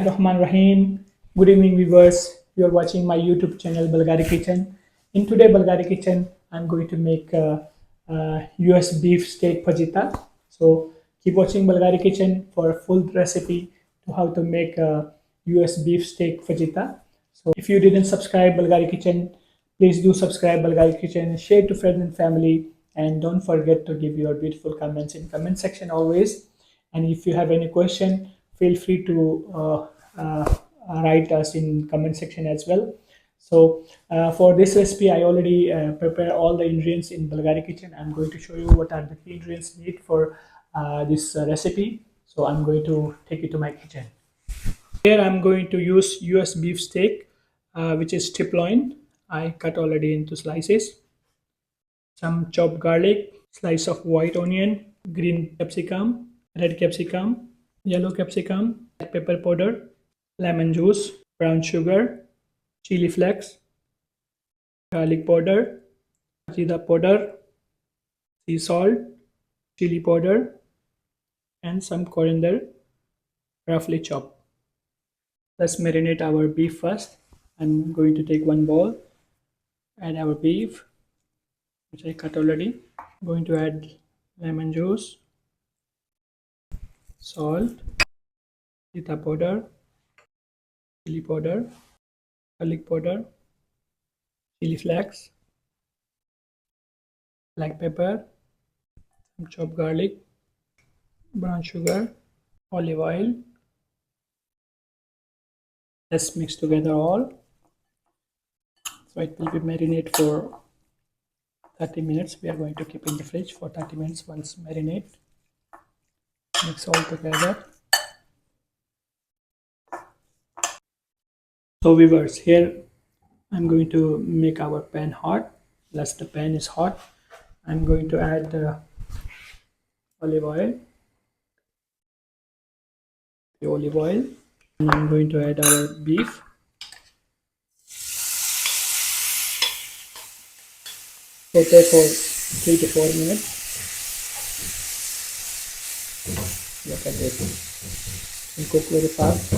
Bismillahirrahmanirrahim. Good evening, viewers. You are watching my YouTube channel Balghari Kitchen. In today Balghari Kitchen, I'm going to make US beef steak fajita. So keep watching Balghari Kitchen for a full recipe to how to make US beef steak fajita. So if you didn't subscribe Balghari Kitchen, please do subscribe Balghari Kitchen, share to friends and family, and don't forget to give your beautiful comments in comment section always. And if you have any question, feel free to write us in comment section as well. So for this recipe, I already prepare all the ingredients in Balghari Kitchen. I'm going to show you what are the key ingredients needed for this recipe. So I'm going to take you to my kitchen. Here I'm going to use US beef steak, which is strip loin. I cut already into slices. Some chopped garlic, slice of white onion, green capsicum, red capsicum, yellow capsicum, black pepper powder, lemon juice, brown sugar, chili flakes, garlic powder, jeera powder, sea salt, chili powder, and some coriander roughly chopped. Let's marinate our beef first. I'm going to take one bowl, add our beef, which I cut already. I'm going to add lemon juice, salt, jeera powder, chili powder, garlic powder, chili flakes, black pepper, some chopped garlic, brown sugar, olive oil. Let's mix together all. So it will be marinate for 30 minutes. We are going to keep in the fridge for 30 minutes. Once marinate, mix all together. So viewers, here I'm going to make our pan hot. Once the pan is hot, I'm going to add olive oil, and I'm going to add our beef. Saute for 3 to 4 minutes. Look at this. And cook very fast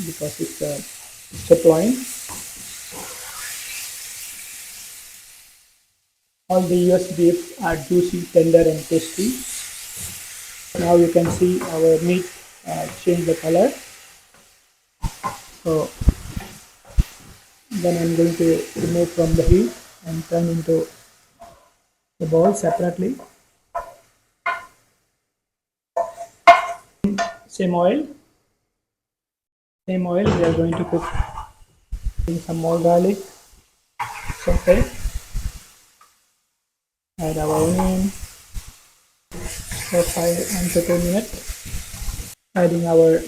because it's a strip loin. All the US beef are juicy, tender, and tasty. Now you can see our meat change the color. So then I'm going to remove from the heat and turn into the bowl separately. Same oil we are going to cook in some more garlic, saute, add our onion for 1 to 2 minutes, adding our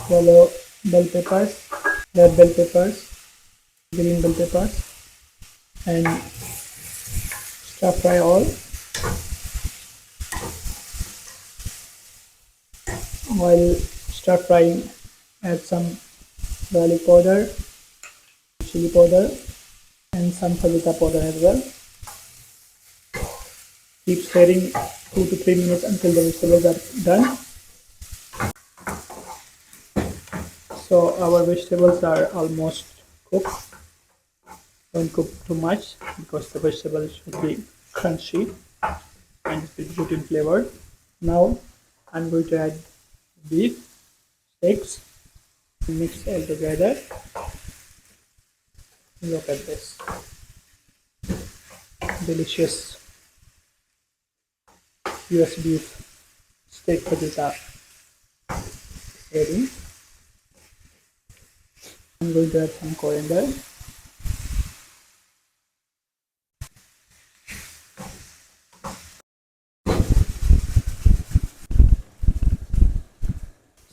yellow bell peppers, red bell peppers, green bell peppers, and stir fry all. While stir frying, add some garlic powder, chili powder, and some fajita powder as well. Keep stirring 2 to 3 minutes until the vegetables are done. So our vegetables are almost cooked. Don't cook too much because the vegetables should be crunchy and good in flavor. Now I'm going to add beef steaks, mix all together. Look at this delicious US beef steak fajita ready. I'm going to add some coriander.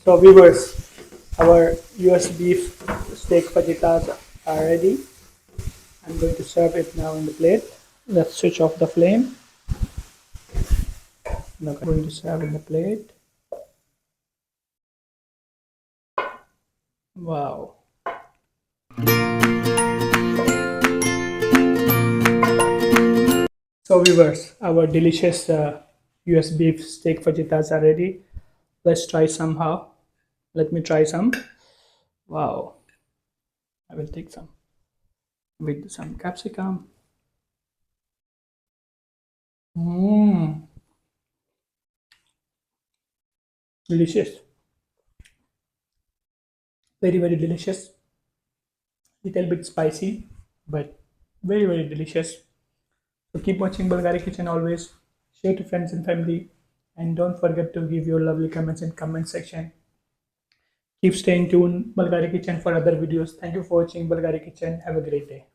So viewers, our US beef steak fajitas are ready. I'm going to serve it now in the plate. Let's switch off the flame. Now I'm going to serve in the plate. Wow. So viewers, our delicious US beef steak fajitas are ready. Let's try somehow. Let me try some. Wow. I will take some with some capsicum. Mmm. Delicious. Very, very delicious. Little bit spicy, but very, very delicious. So keep watching Bulgari Kitchen always. Share to friends and family. And don't forget to give your lovely comments in comment section. Keep staying tuned, Bulgari Kitchen, for other videos. Thank you for watching Bulgari Kitchen. Have a great day.